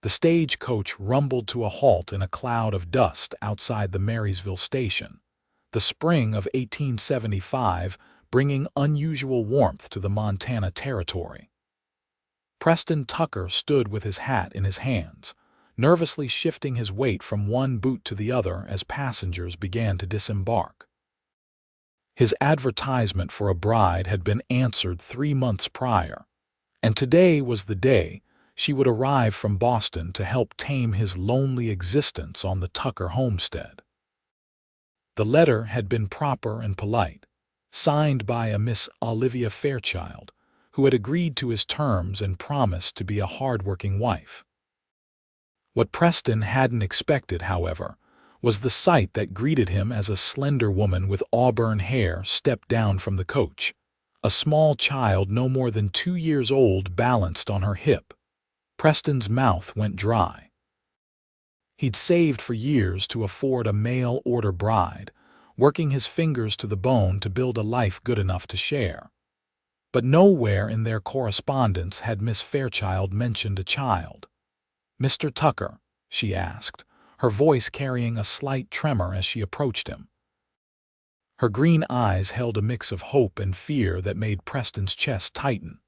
The stagecoach rumbled to a halt in a cloud of dust outside the Marysville station, the spring of 1875 bringing unusual warmth to the Montana Territory. Preston Tucker stood with his hat in his hands, nervously shifting his weight from one boot to the other as passengers began to disembark. His advertisement for a bride had been answered 3 months prior, and today was the day she would arrive from Boston to help tame his lonely existence on the Tucker homestead. The letter had been proper and polite, signed by a Miss Olivia Fairchild, who had agreed to his terms and promised to be a hard-working wife. What Preston hadn't expected, however, was the sight that greeted him as a slender woman with auburn hair stepped down from the coach. A small child no more than 2 years old balanced on her hip. Preston's mouth went dry. He'd saved for years to afford a mail-order bride, working his fingers to the bone to build a life good enough to share. But nowhere in their correspondence had Miss Fairchild mentioned a child. "Mr. Tucker?" she asked, her voice carrying a slight tremor as she approached him. Her green eyes held a mix of hope and fear that made Preston's chest tighten.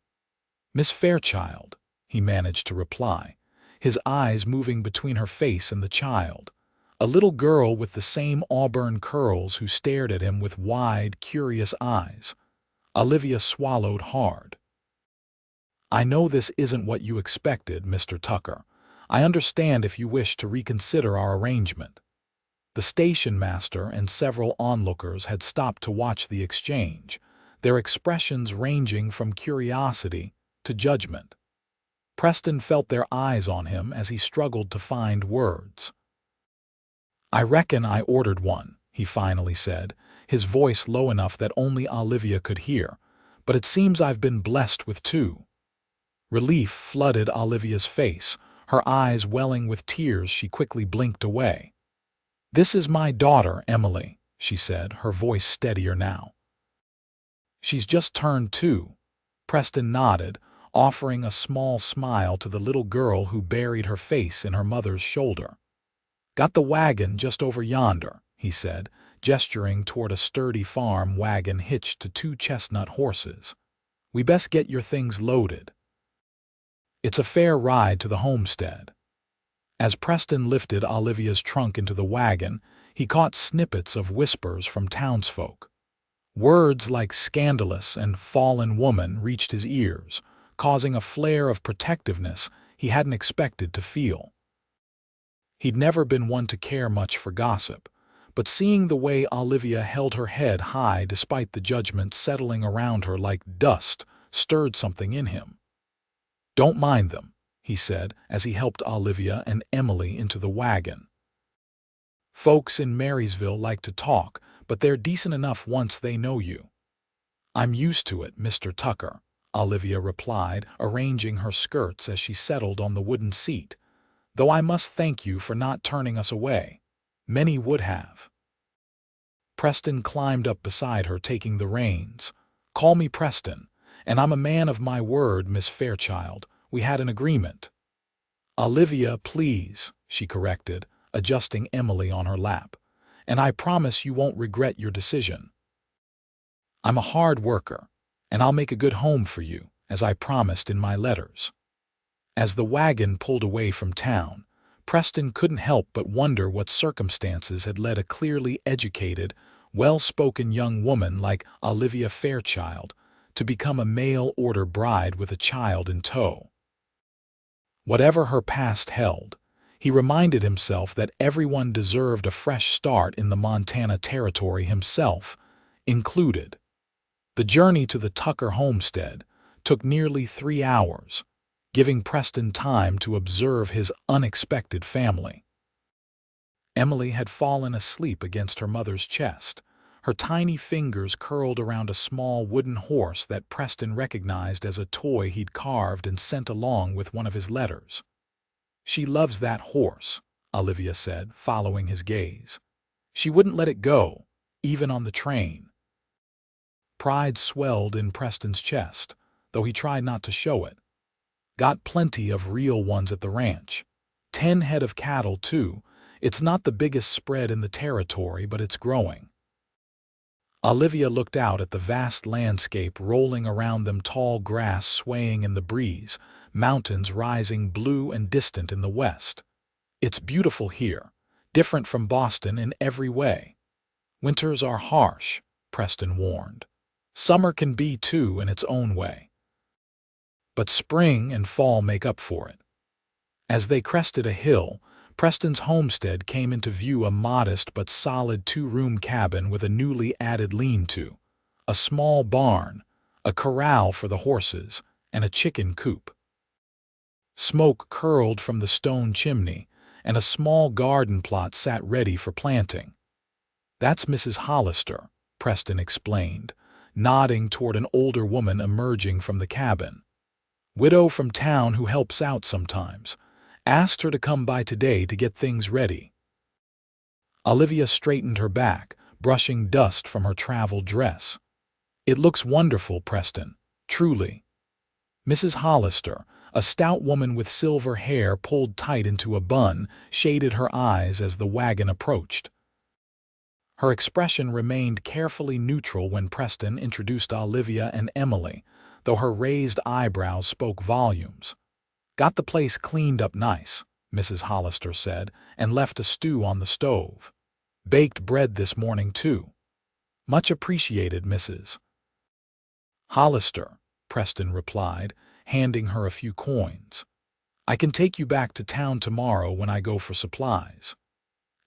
"Miss Fairchild," he managed to reply, his eyes moving between her face and the child, a little girl with the same auburn curls who stared at him with wide, curious eyes. Olivia swallowed hard. "I know this isn't what you expected, Mr. Tucker. I understand if you wish to reconsider our arrangement." The station master and several onlookers had stopped to watch the exchange, their expressions ranging from curiosity to judgment. Preston felt their eyes on him as he struggled to find words. "I reckon I ordered one," he finally said, his voice low enough that only Olivia could hear, "but it seems I've been blessed with 2. Relief flooded Olivia's face, her eyes welling with tears. She quickly blinked away. "This is my daughter, Emily," she said, her voice steadier now. "She's just turned 2. Preston nodded, offering a small smile to the little girl who buried her face in her mother's shoulder. "Got the wagon just over yonder," he said, gesturing toward a sturdy farm wagon hitched to 2 chestnut horses. "We best get your things loaded. It's a fair ride to the homestead." As Preston lifted Olivia's trunk into the wagon, he caught snippets of whispers from townsfolk. Words like scandalous and fallen woman reached his ears, causing a flare of protectiveness he hadn't expected to feel. He'd never been one to care much for gossip, but seeing the way Olivia held her head high despite the judgment settling around her like dust stirred something in him. "Don't mind them," he said as he helped Olivia and Emily into the wagon. "Folks in Marysville like to talk, but they're decent enough once they know you." "I'm used to it, Mr. Tucker," Olivia replied, arranging her skirts as she settled on the wooden seat, "though I must thank you for not turning us away. Many would have." Preston climbed up beside her, taking the reins. "Call me Preston, and I'm a man of my word, Miss Fairchild. We had an agreement." "Olivia, please," she corrected, adjusting Emily on her lap, "and I promise you won't regret your decision. I'm a hard worker, and I'll make a good home for you, as I promised in my letters." As the wagon pulled away from town, Preston couldn't help but wonder what circumstances had led a clearly educated, well-spoken young woman like Olivia Fairchild to become a mail-order bride with a child in tow. Whatever her past held, he reminded himself that everyone deserved a fresh start in the Montana Territory, himself included. The journey to the Tucker homestead took nearly 3 hours, giving Preston time to observe his unexpected family. Emily had fallen asleep against her mother's chest, her tiny fingers curled around a small wooden horse that Preston recognized as a toy he'd carved and sent along with one of his letters. "She loves that horse," Olivia said, following his gaze. "She wouldn't let it go, even on the train." Pride swelled in Preston's chest, though he tried not to show it. "Got plenty of real ones at the ranch. 10 head of cattle, too. It's not the biggest spread in the territory, but it's growing. Olivia looked out at the vast landscape rolling around them, tall grass swaying in the breeze, mountains rising blue and distant in the west. It's beautiful here, different from Boston in every way. Winters are harsh, Preston warned. Summer can be too in its own way. But spring and fall make up for it. As they crested a hill, Preston's homestead came into view, a modest but solid 2-room cabin with a newly added lean-to, a small barn, a corral for the horses, and a chicken coop. Smoke curled from the stone chimney, and a small garden plot sat ready for planting. "That's Mrs. Hollister," Preston explained, nodding toward an older woman emerging from the cabin. "Widow from town who helps out sometimes. Asked her to come by today to get things ready." Olivia straightened her back, brushing dust from her travel dress. "It looks wonderful, Preston, truly." Mrs. Hollister, a stout woman with silver hair pulled tight into a bun, shaded her eyes as the wagon approached. Her expression remained carefully neutral when Preston introduced Olivia and Emily, though her raised eyebrows spoke volumes. "Got the place cleaned up nice," Mrs. Hollister said, and left a stew on the stove. "Baked bread this morning, too." "Much appreciated, Mrs. Hollister," Preston replied, handing her a few coins. "I can take you back to town tomorrow when I go for supplies."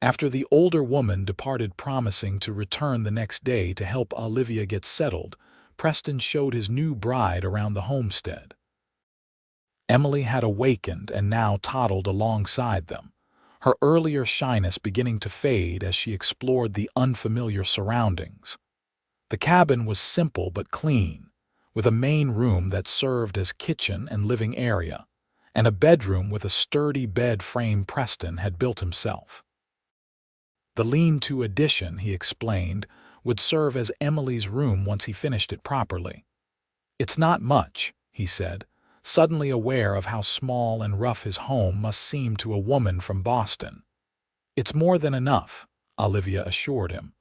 After the older woman departed, promising to return the next day to help Olivia get settled, Preston showed his new bride around the homestead. Emily had awakened and now toddled alongside them, her earlier shyness beginning to fade as she explored the unfamiliar surroundings. The cabin was simple but clean, with a main room that served as kitchen and living area, and a bedroom with a sturdy bed frame Preston had built himself. The lean-to addition, he explained, would serve as Emily's room once he finished it properly. "It's not much," he said, suddenly aware of how small and rough his home must seem to a woman from Boston. "It's more than enough," Olivia assured him.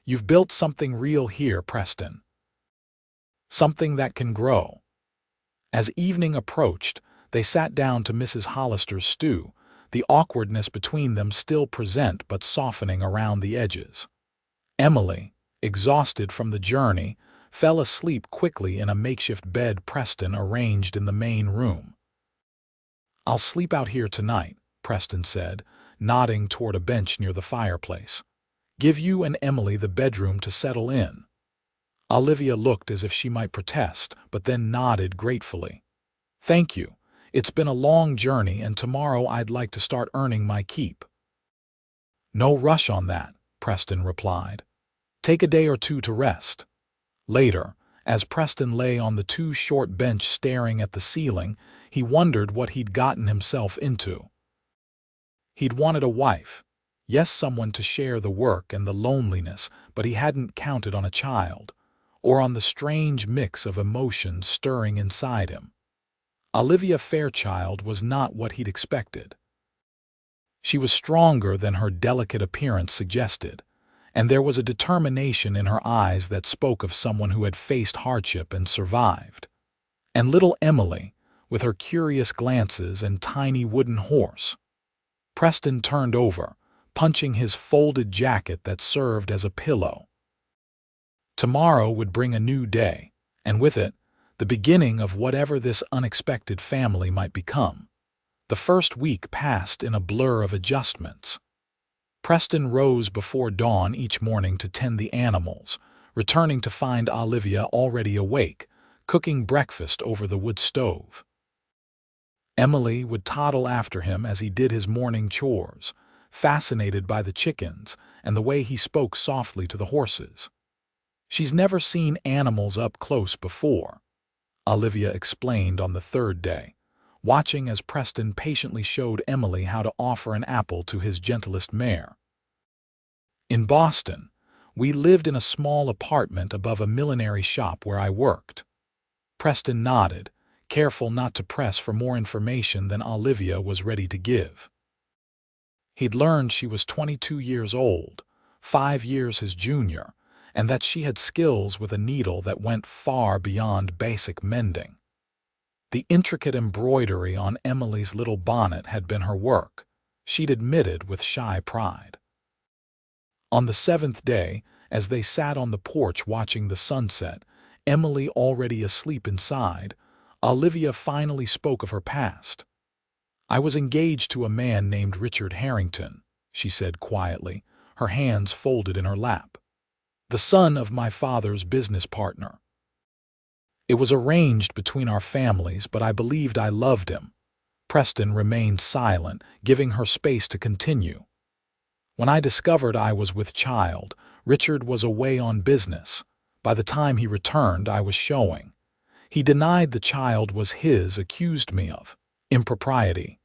"You've built something real here, Preston. Something that can grow." As evening approached, they sat down to Mrs. Hollister's stew, the awkwardness between them still present but softening around the edges. Emily, exhausted from the journey, fell asleep quickly in a makeshift bed Preston arranged in the main room. "I'll sleep out here tonight," Preston said, nodding toward a bench near the fireplace. "Give you and Emily the bedroom to settle in." Olivia looked as if she might protest, but then nodded gratefully. "Thank you. It's been a long journey, and tomorrow I'd like to start earning my keep." "No rush on that," Preston replied. "Take a day or two to rest." Later, as Preston lay on the too short bench staring at the ceiling, he wondered what he'd gotten himself into. He'd wanted a wife, yes, someone to share the work and the loneliness, but he hadn't counted on a child, or on the strange mix of emotions stirring inside him. Olivia Fairchild was not what he'd expected. She was stronger than her delicate appearance suggested, and there was a determination in her eyes that spoke of someone who had faced hardship and survived. And little Emily, with her curious glances and tiny wooden horse. Preston turned over, punching his folded jacket that served as a pillow. Tomorrow would bring a new day, and with it, the beginning of whatever this unexpected family might become. The first week passed in a blur of adjustments. Preston rose before dawn each morning to tend the animals, returning to find Olivia already awake, cooking breakfast over the wood stove. Emily would toddle after him as he did his morning chores, fascinated by the chickens and the way he spoke softly to the horses. "She's never seen animals up close before," Olivia explained on the third day, watching as Preston patiently showed Emily how to offer an apple to his gentlest mare. "In Boston, we lived in a small apartment above a millinery shop where I worked." Preston nodded, careful not to press for more information than Olivia was ready to give. He'd learned she was 22 years old, 5 years his junior, and that she had skills with a needle that went far beyond basic mending. The intricate embroidery on Emily's little bonnet had been her work, she'd admitted with shy pride. On the 7th day, as they sat on the porch watching the sunset, Emily already asleep inside, Olivia finally spoke of her past. "I was engaged to a man named Richard Harrington," she said quietly, her hands folded in her lap. "The son of my father's business partner. It was arranged between our families, but I believed I loved him." Preston remained silent, giving her space to continue. "When I discovered I was with child, Richard was away on business. By the time he returned, I was showing. He denied the child was his, accused me of impropriety."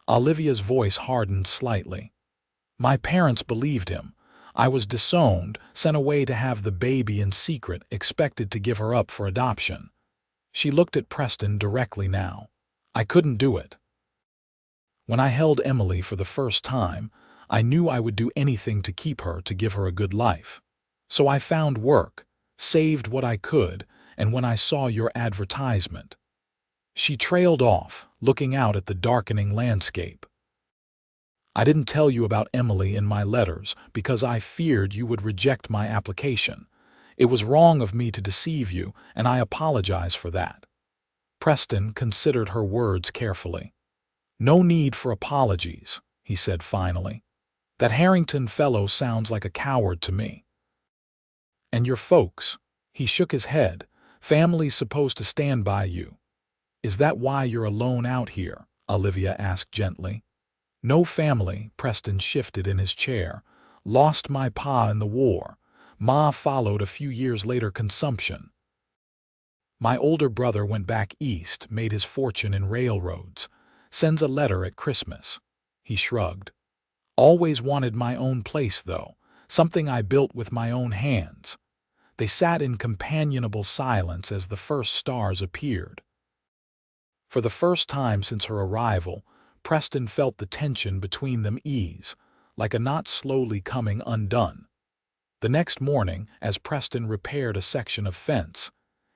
Olivia's voice hardened slightly. "My parents believed him. I was disowned, sent away to have the baby in secret, expected to give her up for adoption." She looked at Preston directly now. "I couldn't do it. When I held Emily for the first time, I knew I would do anything to keep her, to give her a good life. So I found work, saved what I could, and when I saw your advertisement—" She trailed off, looking out at the darkening landscape. "I didn't tell you about Emily in my letters because I feared you would reject my application. It was wrong of me to deceive you, and I apologize for that." Preston considered her words carefully. "No need for apologies," he said finally. "That Harrington fellow sounds like a coward to me." "And your folks?" He shook his head. "Family's supposed to stand by you." "Is that why you're alone out here?" Olivia asked gently. "No family," Preston shifted in his chair. "Lost my pa in the war. Ma followed a few years later, consumption. My older brother went back east, made his fortune in railroads. Sends a letter at Christmas." He shrugged. "Always wanted my own place, though, something I built with my own hands." They sat in companionable silence as the first stars appeared. For the first time since her arrival, Preston felt the tension between them ease, like a knot slowly coming undone. The next morning, as Preston repaired a section of fence,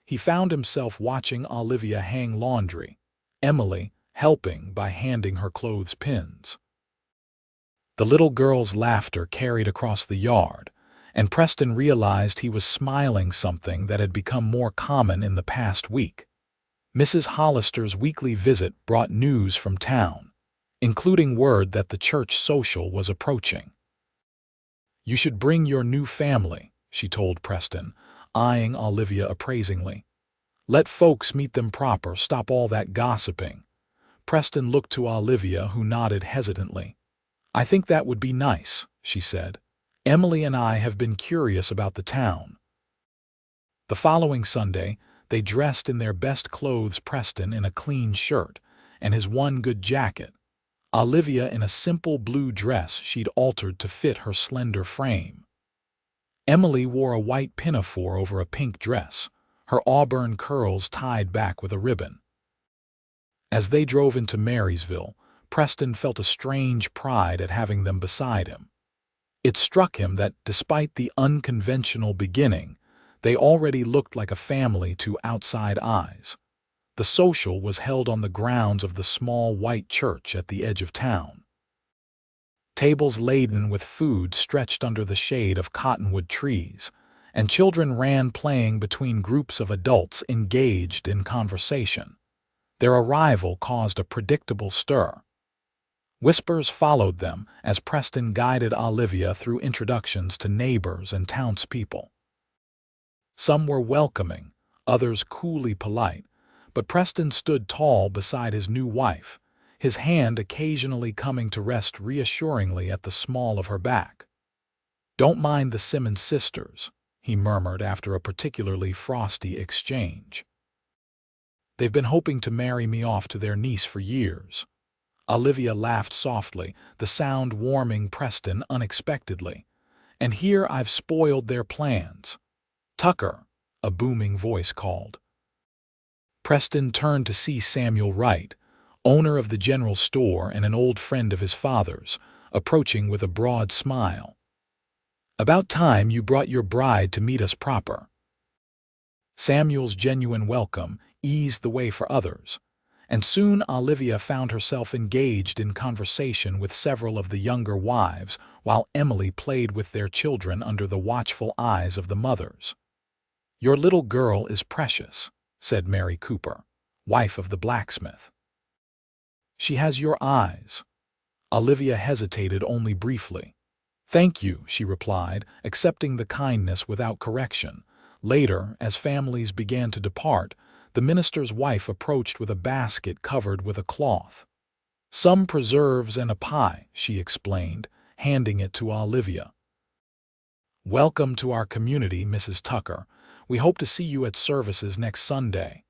he found himself watching Olivia hang laundry, Emily helping by handing her clothes pins. The little girl's laughter carried across the yard, and Preston realized he was smiling, something that had become more common in the past week. Mrs. Hollister's weekly visit brought news from town, including word that the church social was approaching. "You should bring your new family," she told Preston, eyeing Olivia appraisingly. "Let folks meet them proper, stop all that gossiping." Preston looked to Olivia, who nodded hesitantly. "I think that would be nice," she said. "Emily and I have been curious about the town." The following Sunday, they dressed in their best clothes, Preston in a clean shirt and his one good jacket, Olivia in a simple blue dress she'd altered to fit her slender frame. Emily wore a white pinafore over a pink dress, her auburn curls tied back with a ribbon. As they drove into Marysville, Preston felt a strange pride at having them beside him. It struck him that, despite the unconventional beginning, they already looked like a family to outside eyes. The social was held on the grounds of the small white church at the edge of town. Tables laden with food stretched under the shade of cottonwood trees, and children ran playing between groups of adults engaged in conversation. Their arrival caused a predictable stir. Whispers followed them as Preston guided Olivia through introductions to neighbors and townspeople. Some were welcoming, others coolly polite, but Preston stood tall beside his new wife, his hand occasionally coming to rest reassuringly at the small of her back. "Don't mind the Simmons sisters," he murmured after a particularly frosty exchange. "They've been hoping to marry me off to their niece for years." Olivia laughed softly, the sound warming Preston unexpectedly. "And here I've spoiled their plans." "Tucker," a booming voice called. Preston turned to see Samuel Wright, owner of the general store and an old friend of his father's, approaching with a broad smile. "About time you brought your bride to meet us proper." Samuel's genuine welcome eased the way for others, and soon Olivia found herself engaged in conversation with several of the younger wives while Emily played with their children under the watchful eyes of the mothers. "Your little girl is precious," said Mary Cooper, wife of the blacksmith. "She has your eyes." Olivia hesitated only briefly. "Thank you," she replied, accepting the kindness without correction. Later, as families began to depart, the minister's wife approached with a basket covered with a cloth. "Some preserves and a pie," she explained, handing it to Olivia. "Welcome to our community, Mrs. Tucker. We hope to see you at services next Sunday."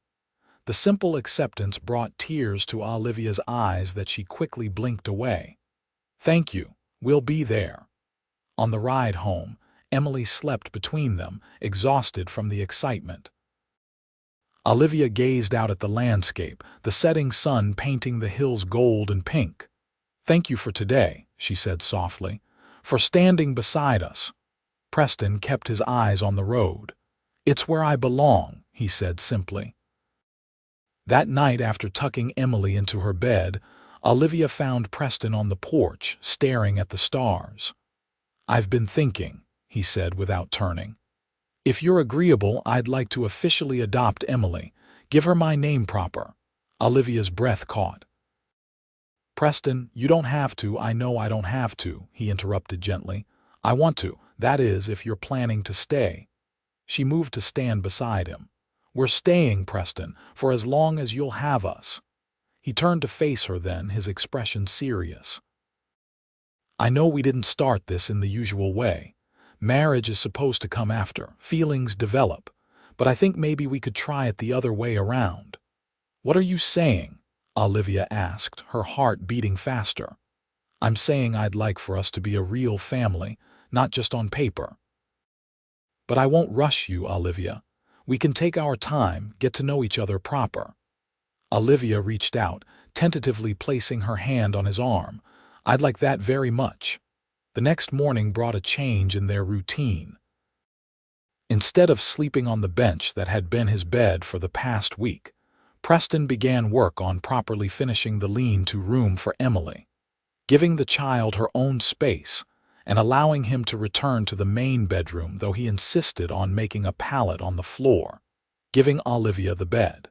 The simple acceptance brought tears to Olivia's eyes that she quickly blinked away. "Thank you, we'll be there." On the ride home, Emily slept between them, exhausted from the excitement. Olivia gazed out at the landscape, the setting sun painting the hills gold and pink. "Thank you for today," she said softly, "for standing beside us." Preston kept his eyes on the road. "It's where I belong," he said simply. That night, after tucking Emily into her bed, Olivia found Preston on the porch, staring at the stars. "I've been thinking," he said without turning. "If you're agreeable, I'd like to officially adopt Emily. Give her my name proper." Olivia's breath caught. "Preston, you don't have to. I know I don't have to," he interrupted gently. "I want to. That is, if you're planning to stay." She moved to stand beside him. "We're staying, Preston, for as long as you'll have us." He turned to face her then, his expression serious. "I know we didn't start this in the usual way. Marriage is supposed to come after, feelings develop, but I think maybe we could try it the other way around." "What are you saying?" Olivia asked, her heart beating faster. "I'm saying I'd like for us to be a real family, not just on paper." "But I won't rush you, Olivia. We can take our time, get to know each other proper." Olivia reached out, tentatively placing her hand on his arm. "I'd like that very much." The next morning brought a change in their routine. Instead of sleeping on the bench that had been his bed for the past week, Preston began work on properly finishing the lean-to room for Emily, giving the child her own space and allowing him to return to the main bedroom, though he insisted on making a pallet on the floor, giving Olivia the bed.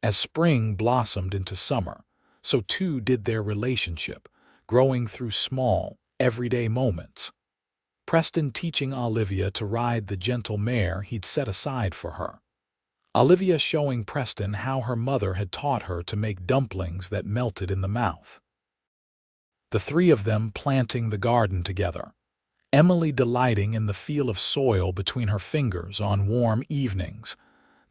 As spring blossomed into summer, so too did their relationship, growing through small, everyday moments. Preston teaching Olivia to ride the gentle mare he'd set aside for her. Olivia showing Preston how her mother had taught her to make dumplings that melted in the mouth. The three of them planting the garden together, Emily delighting in the feel of soil between her fingers on warm evenings.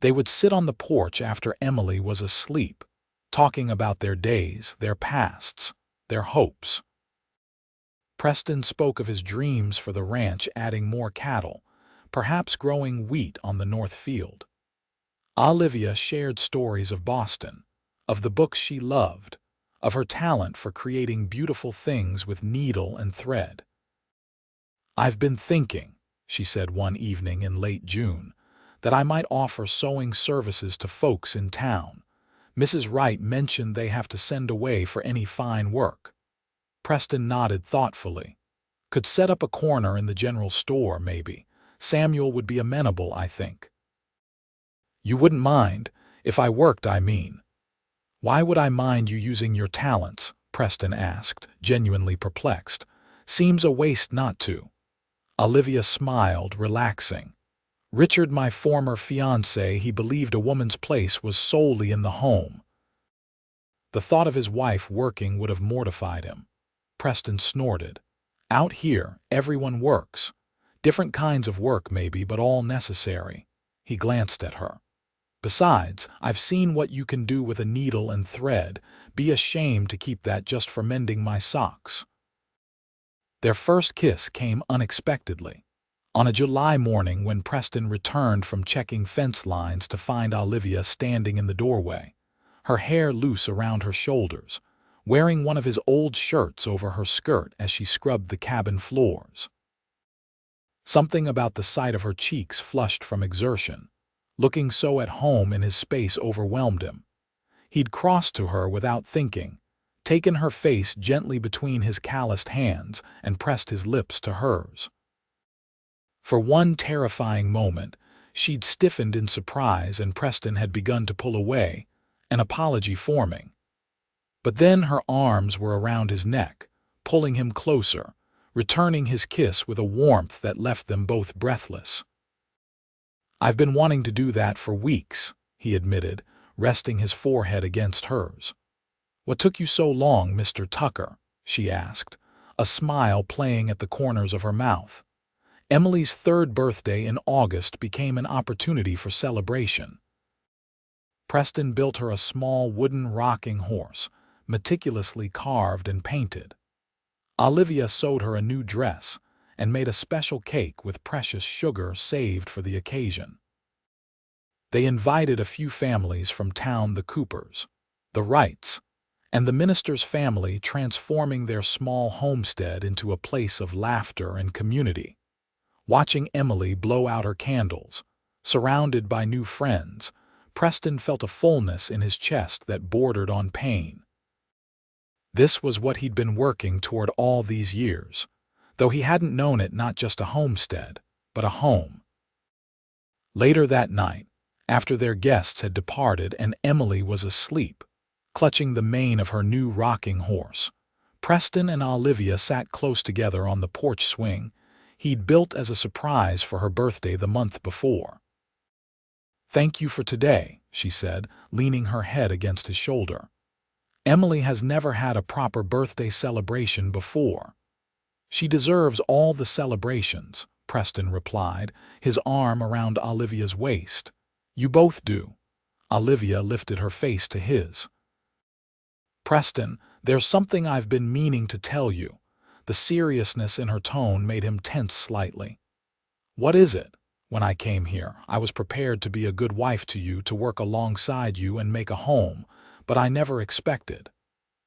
They would sit on the porch after Emily was asleep, talking about their days, their pasts, their hopes. Preston spoke of his dreams for the ranch, adding more cattle, perhaps growing wheat on the north field. Olivia shared stories of Boston, of the books she loved, of her talent for creating beautiful things with needle and thread. "I've been thinking," she said one evening in late June, "that I might offer sewing services to folks in town. Mrs. Wright mentioned they have to send away for any fine work." Preston nodded thoughtfully. "Could set up a corner in the general store, maybe. Samuel would be amenable, I think." "You wouldn't mind? If I worked, I mean." "Why would I mind you using your talents?" Preston asked, genuinely perplexed. "Seems a waste not to." Olivia smiled, relaxing. "Richard, my former fiancé, he believed a woman's place was solely in the home." The thought of his wife working would have mortified him. Preston snorted. "Out here, everyone works. Different kinds of work maybe, but all necessary." He glanced at her. "Besides, I've seen what you can do with a needle and thread. Be ashamed to keep that just for mending my socks." Their first kiss came unexpectedly. On a July morning when Preston returned from checking fence lines to find Olivia standing in the doorway. her hair loose around her shoulders, wearing one of his old shirts over her skirt as she scrubbed the cabin floors. Something about the sight of her cheeks flushed from exertion. Looking so at home in his space overwhelmed him. He'd crossed to her without thinking, taken her face gently between his calloused hands, and pressed his lips to hers. For one terrifying moment, she'd stiffened in surprise and Preston had begun to pull away, an apology forming. But then her arms were around his neck, pulling him closer, returning his kiss with a warmth that left them both breathless. "I've been wanting to do that for weeks," he admitted, resting his forehead against hers. "What took you so long, Mr. Tucker?" she asked, a smile playing at the corners of her mouth. Emily's third birthday in August became an opportunity for celebration. Preston built her a small wooden rocking horse, meticulously carved and painted. Olivia sewed her a new dress and made a special cake with precious sugar saved for the occasion. They invited a few families from town, the Coopers, the Wrights, and the minister's family, transforming their small homestead into a place of laughter and community. Watching Emily blow out her candles, surrounded by new friends, Preston felt a fullness in his chest that bordered on pain. This was what he'd been working toward all these years, though he hadn't known it not just a homestead, but a home. Later that night, after their guests had departed and Emily was asleep, clutching the mane of her new rocking horse, Preston and Olivia sat close together on the porch swing he'd built as a surprise for her birthday the month before. "Thank you for today," she said, leaning her head against his shoulder. "Emily has never had a proper birthday celebration before." "She deserves all the celebrations," Preston replied, his arm around Olivia's waist. "You both do." Olivia lifted her face to his. "Preston, there's something I've been meaning to tell you." The seriousness in her tone made him tense slightly. "What is it? When I came here, I was prepared to be a good wife to you, to work alongside you and make a home, but I never expected."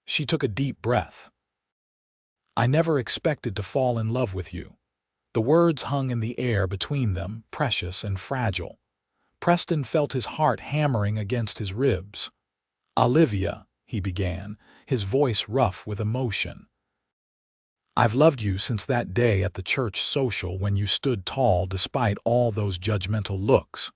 She took a deep breath. "I never expected to fall in love with you." The words hung in the air between them, precious and fragile. Preston felt his heart hammering against his ribs. "Olivia," he began, his voice rough with emotion. "I've loved you since that day at the church social when you stood tall despite all those judgmental looks.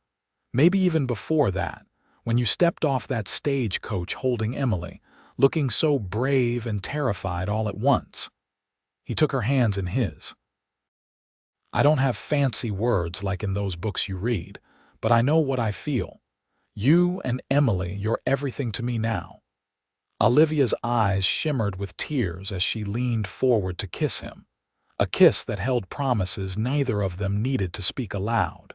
Maybe even before that, when you stepped off that stagecoach holding Emily, looking so brave and terrified all at once." He took her hands in his. "I don't have fancy words like in those books you read, but I know what I feel. You and Emily, you're everything to me now." Olivia's eyes shimmered with tears as she leaned forward to kiss him, a kiss that held promises neither of them needed to speak aloud.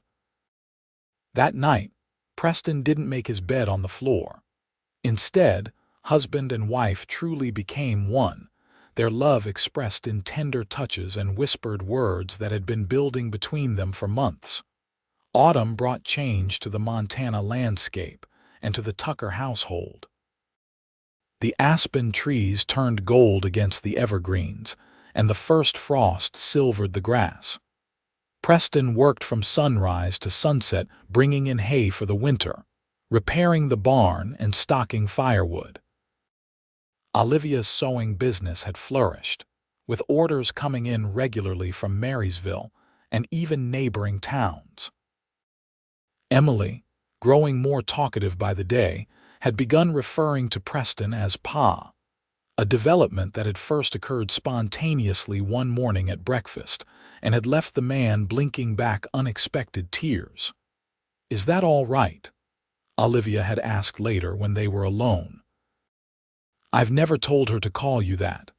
That night, Preston didn't make his bed on the floor. Instead, husband and wife truly became one, their love expressed in tender touches and whispered words that had been building between them for months. Autumn brought change to the Montana landscape and to the Tucker household. The aspen trees turned gold against the evergreens, and the first frost silvered the grass. Preston worked from sunrise to sunset, bringing in hay for the winter, repairing the barn and stocking firewood. Olivia's sewing business had flourished, with orders coming in regularly from Marysville and even neighboring towns. Emily, growing more talkative by the day, had begun referring to Preston as Pa, a development that had first occurred spontaneously one morning at breakfast and had left the man blinking back unexpected tears. "Is that all right?" Olivia had asked later when they were alone. "I've never told her to call you that."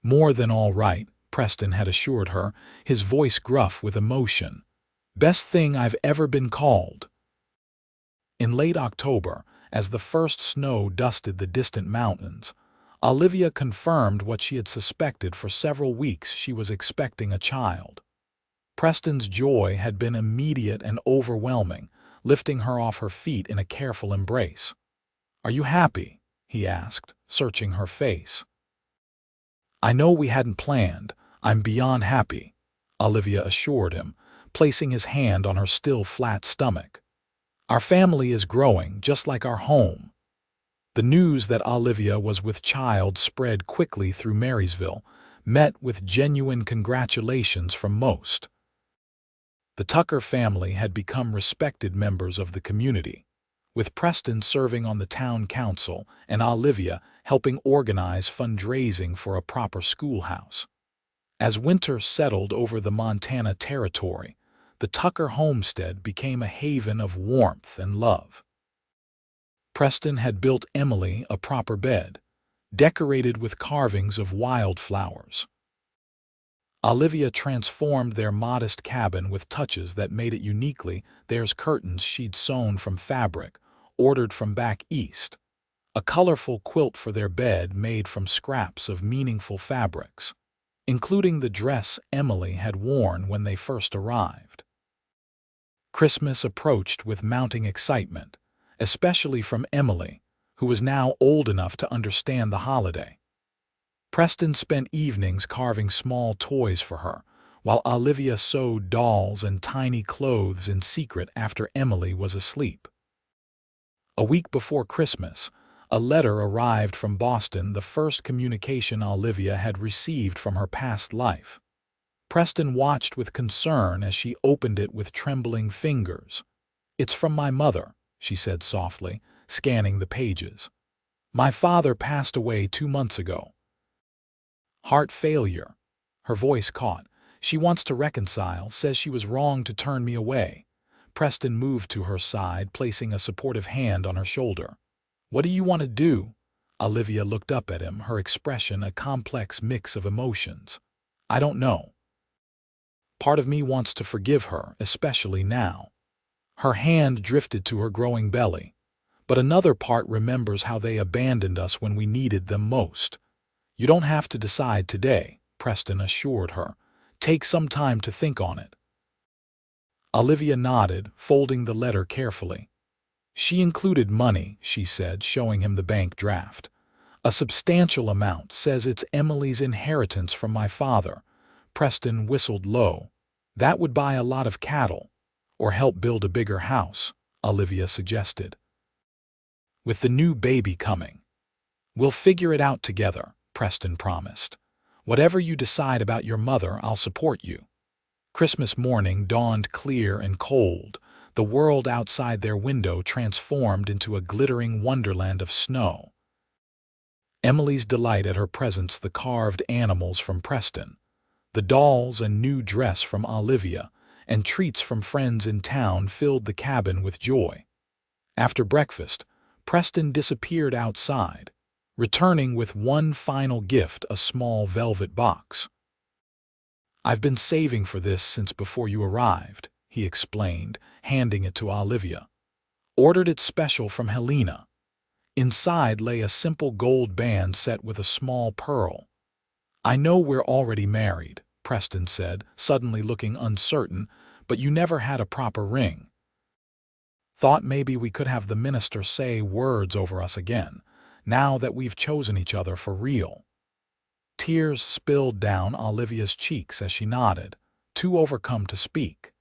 "More than all right," Preston had assured her, his voice gruff with emotion. "Best thing I've ever been called." In late October, as the first snow dusted the distant mountains, Olivia confirmed what she had suspected for several weeks: she was expecting a child. Preston's joy had been immediate and overwhelming, lifting her off her feet in a careful embrace. "Are you happy?" he asked, searching her face. "I know we hadn't planned. I'm beyond happy," Olivia assured him, placing his hand on her still flat stomach. "Our family is growing, just like our home." The news that Olivia was with child spread quickly through Marysville, met with genuine congratulations from most. The Tucker family had become respected members of the community, with Preston serving on the town council and Olivia helping organize fundraising for a proper schoolhouse. As winter settled over the Montana territory, the Tucker homestead became a haven of warmth and love. Preston had built Emily a proper bed, decorated with carvings of wildflowers. Olivia transformed their modest cabin with touches that made it uniquely theirs: curtains she'd sewn from fabric, ordered from back east, a colorful quilt for their bed made from scraps of meaningful fabrics, including the dress Emily had worn when they first arrived. Christmas approached with mounting excitement, especially from Emily, who was now old enough to understand the holiday. Preston spent evenings carving small toys for her, while Olivia sewed dolls and tiny clothes in secret after Emily was asleep. A week before Christmas, a letter arrived from Boston, the first communication Olivia had received from her past life. Preston watched with concern as she opened it with trembling fingers. "It's from my mother," she said softly, scanning the pages. "My father passed away 2 months ago. Heart failure." Her voice caught. "She wants to reconcile, says she was wrong to turn me away." Preston moved to her side, placing a supportive hand on her shoulder. "What do you want to do?" Olivia looked up at him, her expression a complex mix of emotions. "I don't know. Part of me wants to forgive her, especially now." Her hand drifted to her growing belly. "But another part remembers how they abandoned us when we needed them most." "You don't have to decide today," Preston assured her. "Take some time to think on it." Olivia nodded, folding the letter carefully. "She included money," she said, showing him the bank draft. "A substantial amount, says it's Emily's inheritance from my father." Preston whistled low. "That would buy a lot of cattle, or help build a bigger house," Olivia suggested. "With the new baby coming." "We'll figure it out together," Preston promised. "Whatever you decide about your mother, I'll support you." Christmas morning dawned clear and cold, the world outside their window transformed into a glittering wonderland of snow. Emily's delight at her presents, the carved animals from Preston, the dolls and new dress from Olivia, and treats from friends in town filled the cabin with joy. After breakfast, Preston disappeared outside, returning with one final gift, a small velvet box. "I've been saving for this since before you arrived," he explained, handing it to Olivia. "Ordered it special from Helena." Inside lay a simple gold band set with a small pearl. "I know we're already married," Preston said, suddenly looking uncertain, "but you never had a proper ring. Thought maybe we could have the minister say words over us again, now that we've chosen each other for real." Tears spilled down Olivia's cheeks as she nodded, too overcome to speak.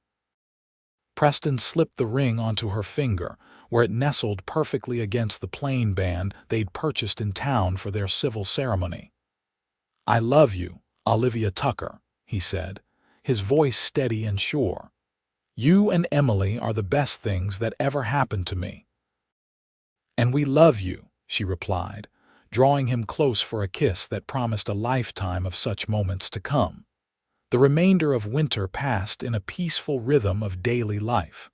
Preston slipped the ring onto her finger, where it nestled perfectly against the plain band they'd purchased in town for their civil ceremony. "I love you, Olivia Tucker," he said, his voice steady and sure. "You and Emily are the best things that ever happened to me." "And we love you," she replied, drawing him close for a kiss that promised a lifetime of such moments to come. The remainder of winter passed in a peaceful rhythm of daily life.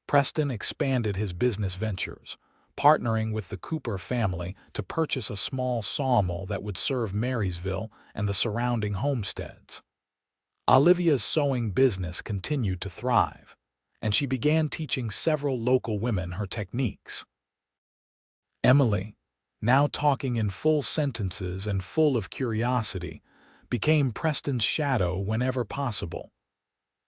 Preston expanded his business ventures, partnering with the Cooper family to purchase a small sawmill that would serve Marysville and the surrounding homesteads. Olivia's sewing business continued to thrive, and she began teaching several local women her techniques. Emily, now talking in full sentences and full of curiosity, became Preston's shadow whenever possible,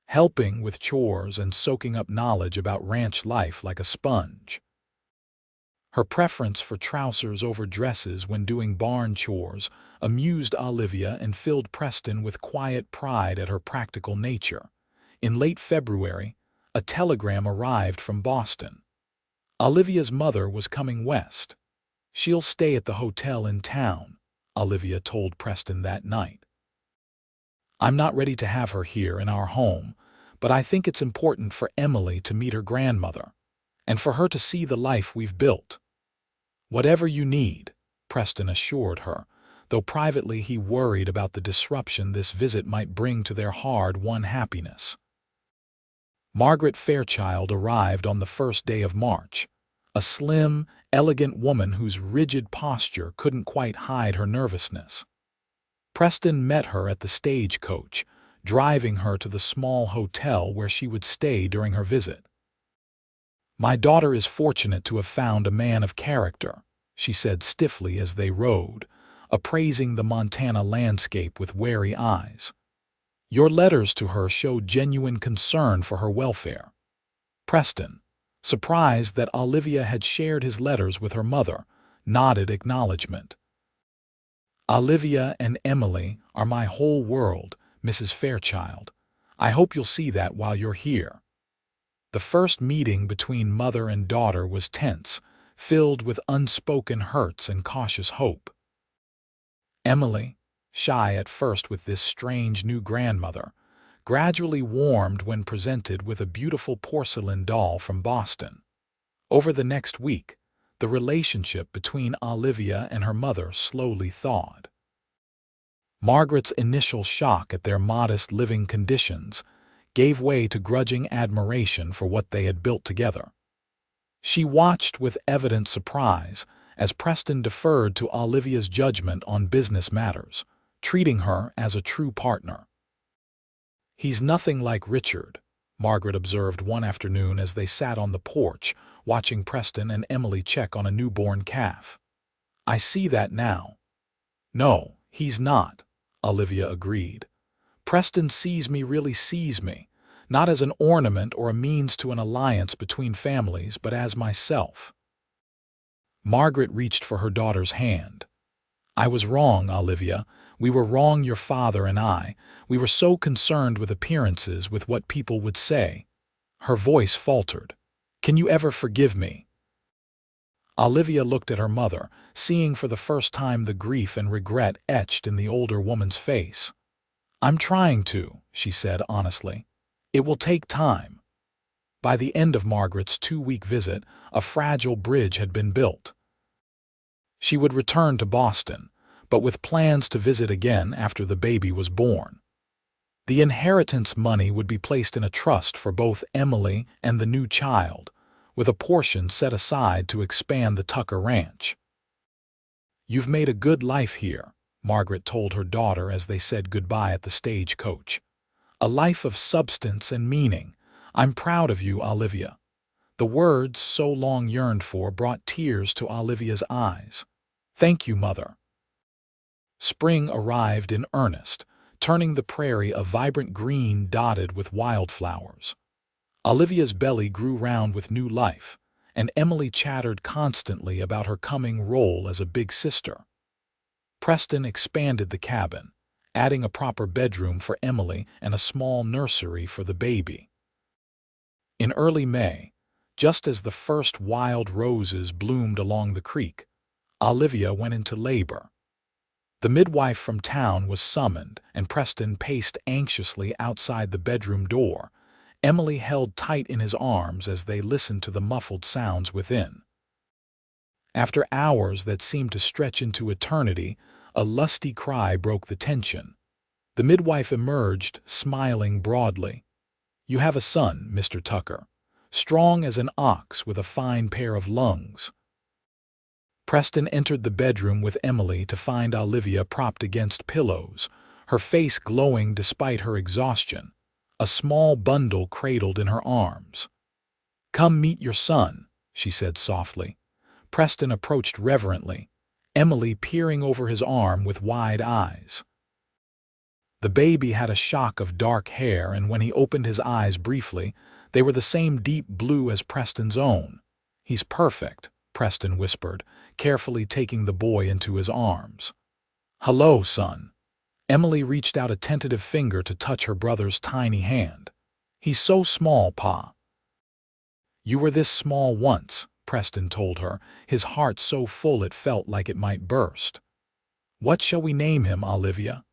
helping with chores and soaking up knowledge about ranch life like a sponge. Her preference for trousers over dresses when doing barn chores amused Olivia and filled Preston with quiet pride at her practical nature. In late February, a telegram arrived from Boston. Olivia's mother was coming west. "She'll stay at the hotel in town," Olivia told Preston that night. "I'm not ready to have her here in our home, but I think it's important for Emily to meet her grandmother, and for her to see the life we've built." "Whatever you need," Preston assured her, though privately he worried about the disruption this visit might bring to their hard-won happiness. Margaret Fairchild arrived on the first day of March, a slim, elegant woman whose rigid posture couldn't quite hide her nervousness. Preston met her at the stagecoach, driving her to the small hotel where she would stay during her visit. "My daughter is fortunate to have found a man of character," she said stiffly as they rode, appraising the Montana landscape with wary eyes. "Your letters to her showed genuine concern for her welfare." Preston, surprised that Olivia had shared his letters with her mother, nodded acknowledgement. "Olivia and Emily are my whole world, Mrs. Fairchild. I hope you'll see that while you're here." The first meeting between mother and daughter was tense, filled with unspoken hurts and cautious hope. Emily, shy at first with this strange new grandmother, gradually warmed when presented with a beautiful porcelain doll from Boston. Over the next week, the relationship between Olivia and her mother slowly thawed. Margaret's initial shock at their modest living conditions gave way to grudging admiration for what they had built together. She watched with evident surprise as Preston deferred to Olivia's judgment on business matters, treating her as a true partner. "He's nothing like Richard," Margaret observed one afternoon as they sat on the porch, watching Preston and Emily check on a newborn calf. "I see that now." "No, he's not," Olivia agreed. "Preston really sees me, not as an ornament or a means to an alliance between families, but as myself." Margaret reached for her daughter's hand. "I was wrong, Olivia. We were wrong, your father and I. We were so concerned with appearances, with what people would say." Her voice faltered. "Can you ever forgive me?" Olivia looked at her mother, seeing for the first time the grief and regret etched in the older woman's face. "I'm trying to," she said honestly. "It will take time." By the end of Margaret's 2-week visit, a fragile bridge had been built. She would return to Boston, but with plans to visit again after the baby was born. The inheritance money would be placed in a trust for both Emily and the new child, with a portion set aside to expand the Tucker ranch. "You've made a good life here," Margaret told her daughter as they said goodbye at the stagecoach. "A life of substance and meaning. I'm proud of you, Olivia." The words so long yearned for brought tears to Olivia's eyes. "Thank you, Mother." Spring arrived in earnest, turning the prairie a vibrant green dotted with wildflowers. Olivia's belly grew round with new life, and Emily chattered constantly about her coming role as a big sister. Preston expanded the cabin, adding a proper bedroom for Emily and a small nursery for the baby. In early May, just as the first wild roses bloomed along the creek, Olivia went into labor. The midwife from town was summoned, and Preston paced anxiously outside the bedroom door. Emily held tight in his arms as they listened to the muffled sounds within. After hours that seemed to stretch into eternity, a lusty cry broke the tension. The midwife emerged, smiling broadly. "You have a son, Mr. Tucker, strong as an ox with a fine pair of lungs." Preston entered the bedroom with Emily to find Olivia propped against pillows, her face glowing despite her exhaustion, a small bundle cradled in her arms. "Come meet your son," she said softly. Preston approached reverently, Emily peering over his arm with wide eyes. The baby had a shock of dark hair, and when he opened his eyes briefly, they were the same deep blue as Preston's own. "He's perfect," Preston whispered, carefully taking the boy into his arms. "Hello, son." Emily reached out a tentative finger to touch her brother's tiny hand. "He's so small, Pa." "You were this small once," Preston told her, his heart so full it felt like it might burst. "What shall we name him, Olivia?"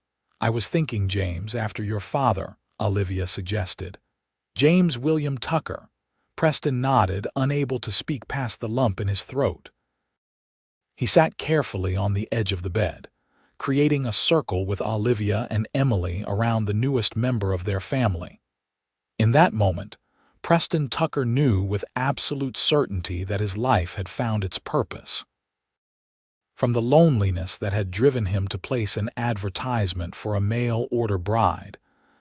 "I was thinking, James, after your father," Olivia suggested. "James William Tucker." Preston nodded, unable to speak past the lump in his throat. He sat carefully on the edge of the bed, creating a circle with Olivia and Emily around the newest member of their family. In that moment, Preston Tucker knew with absolute certainty that his life had found its purpose. From the loneliness that had driven him to place an advertisement for a mail-order bride,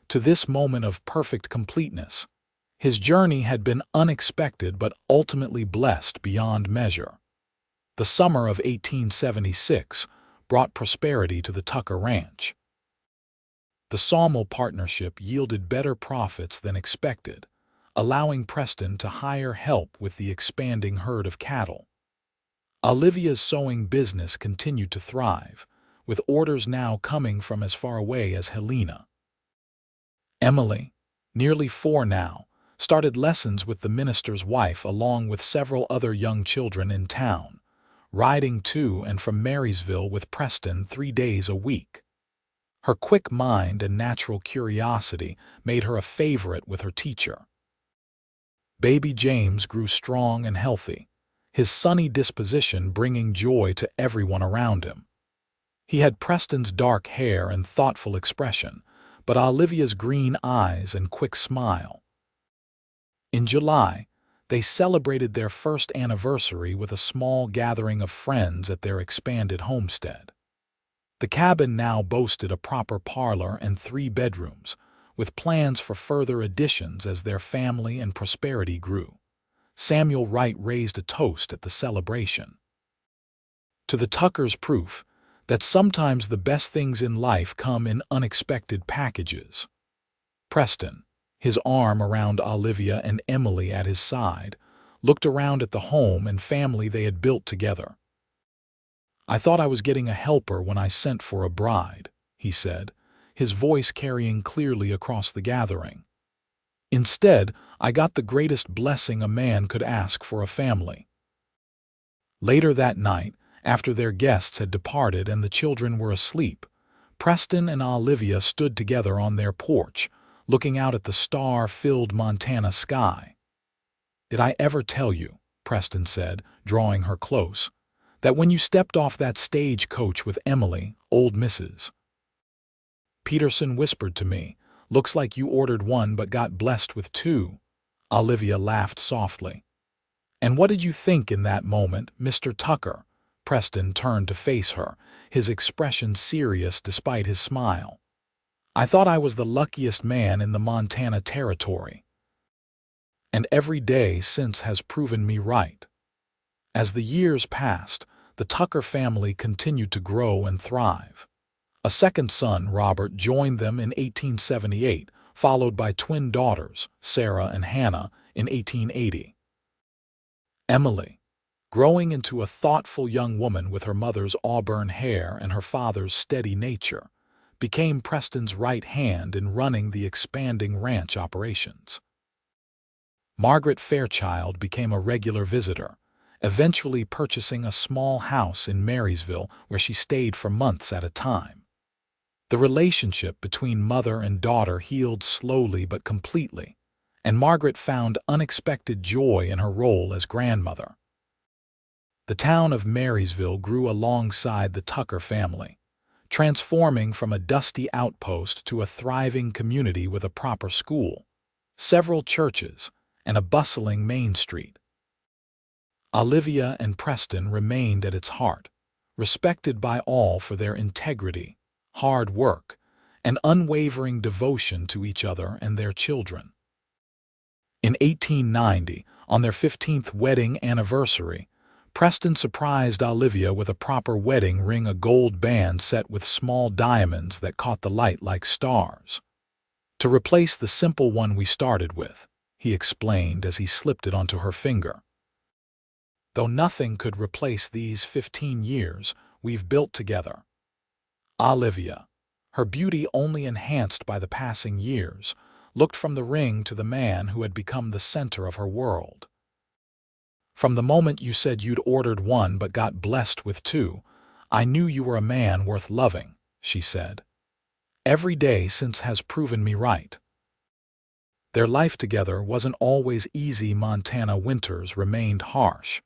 to this moment of perfect completeness, his journey had been unexpected but ultimately blessed beyond measure. The summer of 1876 brought prosperity to the Tucker Ranch. The sawmill partnership yielded better profits than expected, allowing Preston to hire help with the expanding herd of cattle. Olivia's sewing business continued to thrive, with orders now coming from as far away as Helena. Emily, nearly 4 now, started lessons with the minister's wife along with several other young children in town, riding to and from Marysville with Preston 3 days a week. Her quick mind and natural curiosity made her a favorite with her teacher. Baby James grew strong and healthy, his sunny disposition bringing joy to everyone around him. He had Preston's dark hair and thoughtful expression, but Olivia's green eyes and quick smile. In July, they celebrated their first anniversary with a small gathering of friends at their expanded homestead. The cabin now boasted a proper parlor and 3 bedrooms, with plans for further additions as their family and prosperity grew. Samuel Wright raised a toast at the celebration. To the Tuckers' proof that sometimes the best things in life come in unexpected packages. Preston, his arm around Olivia and Emily at his side, looked around at the home and family they had built together. "I thought I was getting a helper when I sent for a bride," he said, his voice carrying clearly across the gathering. "Instead, I got the greatest blessing a man could ask for a family." Later that night, after their guests had departed and the children were asleep, Preston and Olivia stood together on their porch, looking out at the star-filled Montana sky. "Did I ever tell you," Preston said, drawing her close, "that when you stepped off that stagecoach with Emily, old Mrs. Peterson whispered to me, 'Looks like you ordered one but got blessed with 2. Olivia laughed softly. "And what did you think in that moment, Mr. Tucker?" Preston turned to face her, his expression serious despite his smile. "I thought I was the luckiest man in the Montana Territory. And every day since has proven me right." As the years passed, the Tucker family continued to grow and thrive. A second son, Robert, joined them in 1878, followed by twin daughters, Sarah and Hannah, in 1880. Emily, growing into a thoughtful young woman with her mother's auburn hair and her father's steady nature, became Preston's right hand in running the expanding ranch operations. Margaret Fairchild became a regular visitor, eventually purchasing a small house in Marysville where she stayed for months at a time. The relationship between mother and daughter healed slowly but completely, and Margaret found unexpected joy in her role as grandmother. The town of Marysville grew alongside the Tucker family, transforming from a dusty outpost to a thriving community with a proper school, several churches, and a bustling Main Street. Olivia and Preston remained at its heart, respected by all for their integrity, hard work, and unwavering devotion to each other and their children. In 1890, on their 15th wedding anniversary, Preston surprised Olivia with a proper wedding ring, a gold band set with small diamonds that caught the light like stars. "To replace the simple one we started with," he explained as he slipped it onto her finger. though nothing could replace these 15 years we've built together. Olivia, her beauty only enhanced by the passing years, looked from the ring to the man who had become the center of her world. "From the moment you said you'd ordered one but got blessed with two, I knew you were a man worth loving," she said. "Every day since has proven me right." Their life together wasn't always easy. Montana winters remained harsh.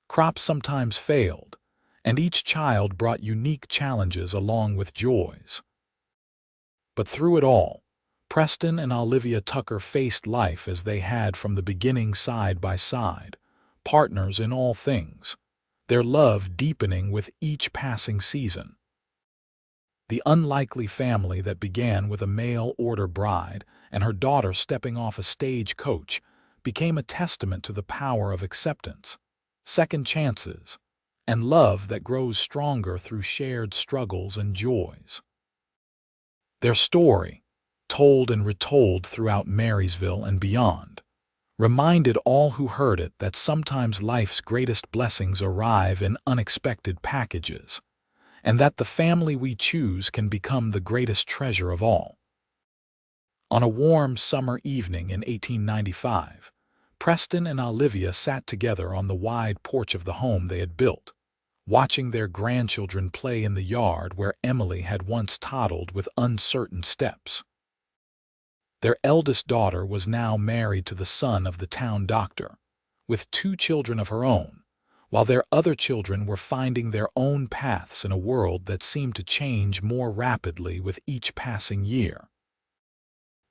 Crops sometimes failed, and each child brought unique challenges along with joys. But through it all, Preston and Olivia Tucker faced life as they had from the beginning, side by side, partners in all things, their love deepening with each passing season. The unlikely family that began with a mail-order bride and her daughter stepping off a stagecoach became a testament to the power of acceptance, second chances, and love that grows stronger through shared struggles and joys. Their story, told and retold throughout Marysville and beyond, reminded all who heard it that sometimes life's greatest blessings arrive in unexpected packages, and that the family we choose can become the greatest treasure of all. On a warm summer evening in 1895, Preston and Olivia sat together on the wide porch of the home they had built, watching their grandchildren play in the yard where Emily had once toddled with uncertain steps. Their eldest daughter was now married to the son of the town doctor, with 2 children of her own, while their other children were finding their own paths in a world that seemed to change more rapidly with each passing year.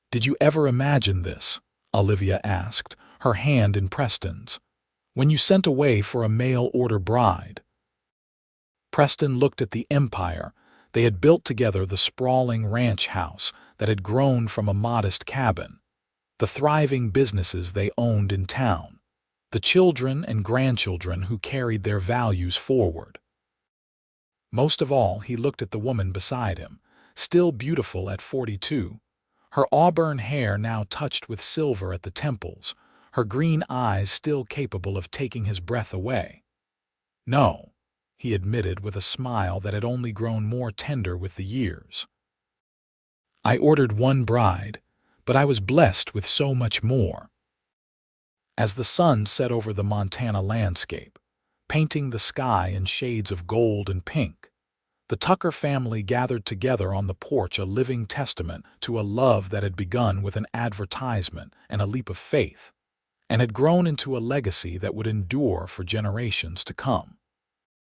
"Did you ever imagine this?" Olivia asked, her hand in Preston's, "when you sent away for a mail-order bride?" Preston looked at the empire they had built together, the sprawling ranch house that had grown from a modest cabin, the thriving businesses they owned in town, the children and grandchildren who carried their values forward. Most of all, he looked at the woman beside him, still beautiful at 42, her auburn hair now touched with silver at the temples, her green eyes still capable of taking his breath away. "No," he admitted with a smile that had only grown more tender with the years. "I ordered one bride, but I was blessed with so much more." As the sun set over the Montana landscape, painting the sky in shades of gold and pink, the Tucker family gathered together on the porch, a living testament to a love that had begun with an advertisement and a leap of faith, and had grown into a legacy that would endure for generations to come.